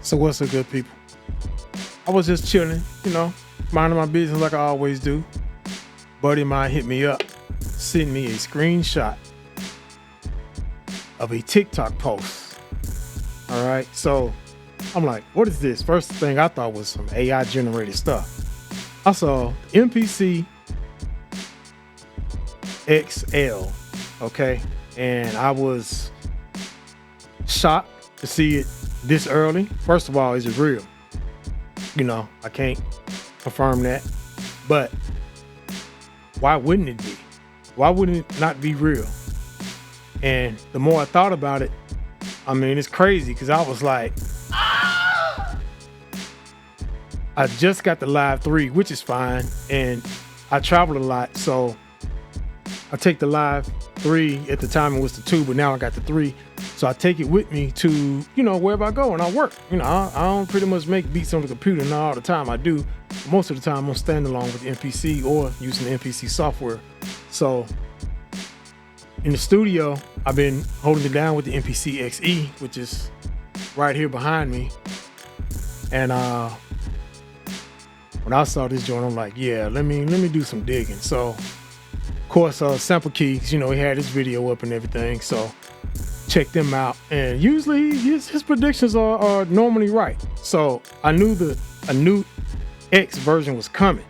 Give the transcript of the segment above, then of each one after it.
So what's up, good people? I was just chilling, minding my business like I always do. Buddy of mine hit me up, sent me a screenshot of a TikTok post. All right, so I'm like, what is this? First thing I thought was some AI generated stuff. I saw MPC XL, okay, and I was shocked to see it this early. First of all, is it real? I can't confirm that, but why wouldn't it be? Why wouldn't it not be real? And the more I thought about it, it's crazy because I was like, I just got the Live 3, which is fine, and I travel a lot, so I take the Live 3. At the time it was the 2, but now I got the 3. So I take it with me to, wherever I go and I work. I don't pretty much make beats on the computer, not all the time. I do. Most of the time I'm standalone with the MPC or using the MPC software. So in the studio, I've been holding it down with the MPC XE, which is right here behind me. And when I saw this joint, I'm like, yeah, let me do some digging. So of course, Sample Keys, he had his video up and everything. So check them out. And usually his predictions are normally right. So I knew a new X version was coming,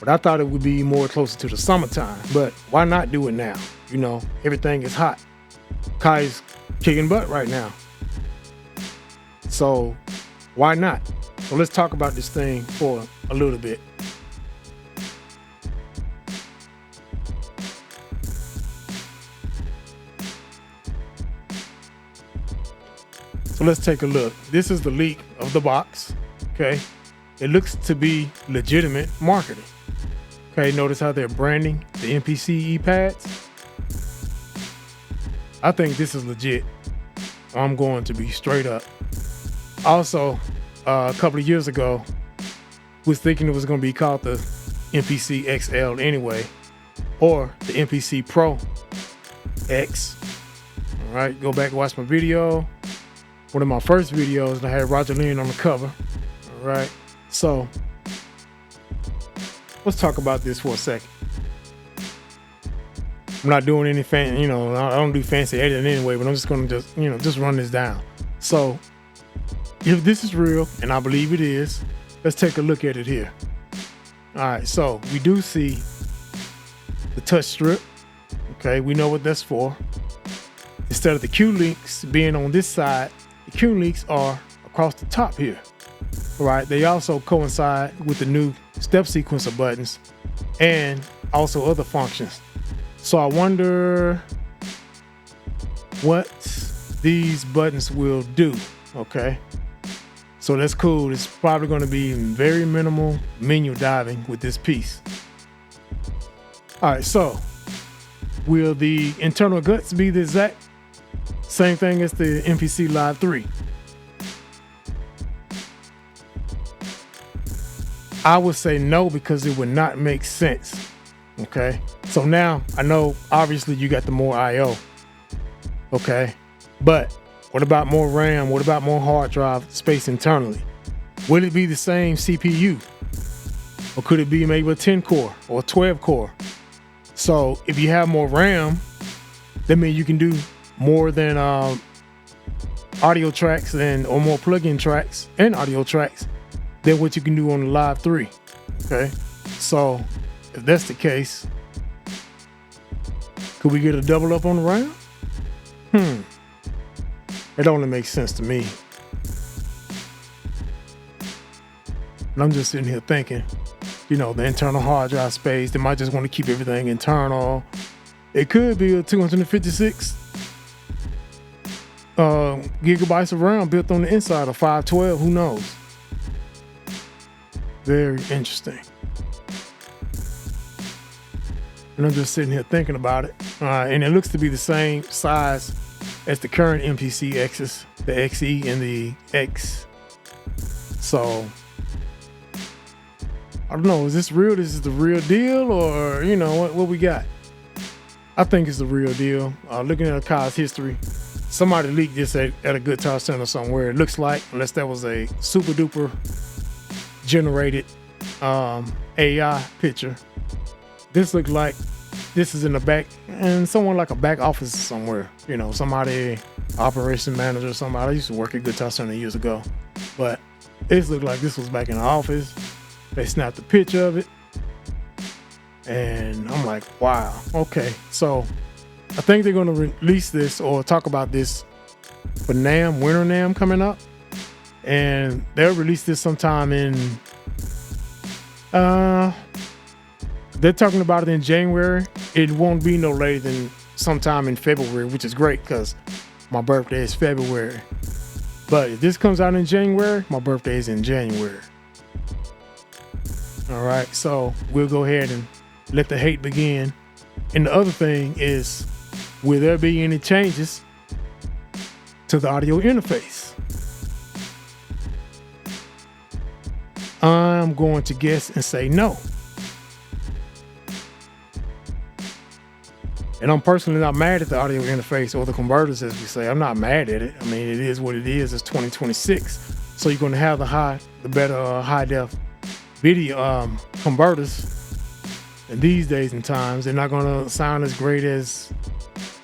but I thought it would be more closer to the summertime. But why not do it now? Everything is hot. Akai's kicking butt right now. So why not? So let's talk about this thing for a little bit. So let's take a look. This is the leak of the box, okay? It looks to be legitimate marketing. Okay, notice how they're branding the MPC e-pads. I think this is legit. I'm going to be straight up. Also, a couple of years ago, was thinking it was going to be called the MPC XL anyway, or the MPC Pro X. All right, go back and watch my video. One of my first videos, and I had Roger Lynn on the cover. All right, so let's talk about this for a second. I'm not doing any I don't do fancy editing anyway, but I'm just gonna just run this down. So if this is real, and I believe it is, let's take a look at it here. All right, so we do see the touch strip. Okay, we know what that's for. Instead of the Q links being on this side, the Q links are across the top here. All right, they also coincide with the new step sequencer buttons and also other functions. So I wonder what these buttons will do. Okay, so that's cool. It's probably going to be very minimal menu diving with this piece. All right, so will the internal guts be the exact same thing as the MPC Live 3? I would say no, because it would not make sense. Okay, so now I know obviously you got the more IO. Okay, but what about more RAM? What about more hard drive space internally? Will it be the same CPU? Or could it be maybe a 10 core or a 12 core? So if you have more RAM, that means you can do more than audio tracks or more plug-in tracks and audio tracks than what you can do on the Live 3. Okay, so if that's the case, could we get a double up on the RAM? It only makes sense to me. And I'm just sitting here thinking, the internal hard drive space, they might just want to keep everything internal. It could be a 256 gigabytes of RAM built on the inside of 512, who knows? Very interesting. And I'm just sitting here thinking about it. And it looks to be the same size as the current MPC X's, the XE and the X. So I don't know, is this real? This is the real deal, or what we got? I think it's the real deal. Looking at Akai's history, somebody leaked this at a Guitar Center somewhere. It looks like, unless that was a super duper generated AI picture, this looked like this is in the back, and someone like a back office somewhere. You know, somebody, operation manager, somebody. I used to work at Guitar Center years ago, but it looked like this was back in the office. They snapped a picture of it, and I'm like, wow, okay. So I think they're going to release this or talk about this for NAMM, Winter NAMM coming up. And they'll release this sometime in, they're talking about it in January. It won't be no later than sometime in February, which is great because my birthday is February. But if this comes out in January, my birthday is in January. All right, so we'll go ahead and let the hate begin. And the other thing is, will there be any changes to the audio interface? I'm going to guess and say no. And I'm personally not mad at the audio interface or the converters, as we say. I'm not mad at it. I mean, it is what it is. It's 2026. So you're going to have the better high def video converters. And these days and times, they're not going to sound as great as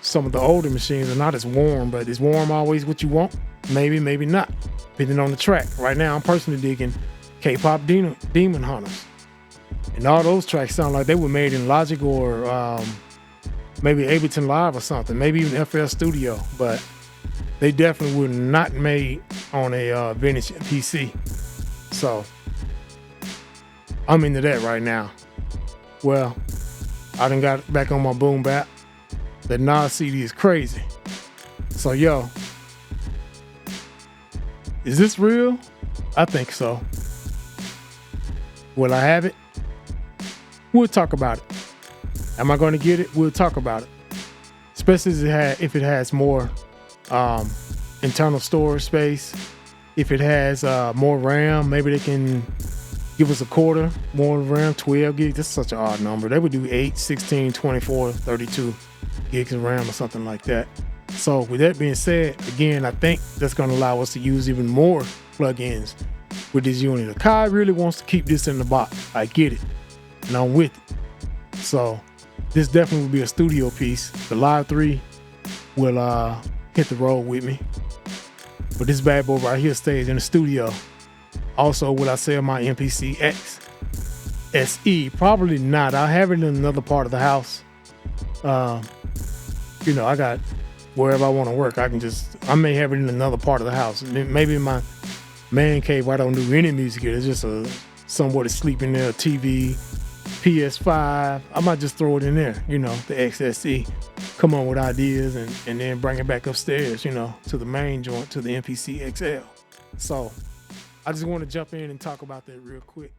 some of the older machines. Are not as warm, but is warm always what you want? Maybe, maybe not, depending on the track. Right now, I'm personally digging K-pop Demon Hunters. And all those tracks sound like they were made in Logic or maybe Ableton Live or something, maybe even FL Studio, but they definitely were not made on a vintage PC. So I'm into that right now. Well, I done got back on my boom bap. That Nas CD is crazy. So yo, is this real? I think so. Will I have it? We'll talk about it. Am I going to get it? We'll talk about it. Especially if it has more internal storage space. If it has more RAM, maybe they can give us a quarter more RAM, 12 gigs. That's such an odd number. They would do 8, 16, 24, 32 gigs of RAM or something like that. So with that being said, again, I think that's going to allow us to use even more plugins with this unit. Akai really wants to keep this in the box. I get it, and I'm with it. So this definitely will be a studio piece. The Live 3 will hit the road with me. But this bad boy right here stays in the studio. Also, will I sell my MPC XL SE? Probably not. I'll have it in another part of the house. You know, I got wherever I want to work. I may have it in another part of the house. Maybe in my man cave where I don't do any music here. It's just somewhere to sleep in there, TV, PS5. I might just throw it in there, you know, the XSE. Come on with ideas and then bring it back upstairs, you know, to the main joint, to the MPC XL. So I just want to jump in and talk about that real quick.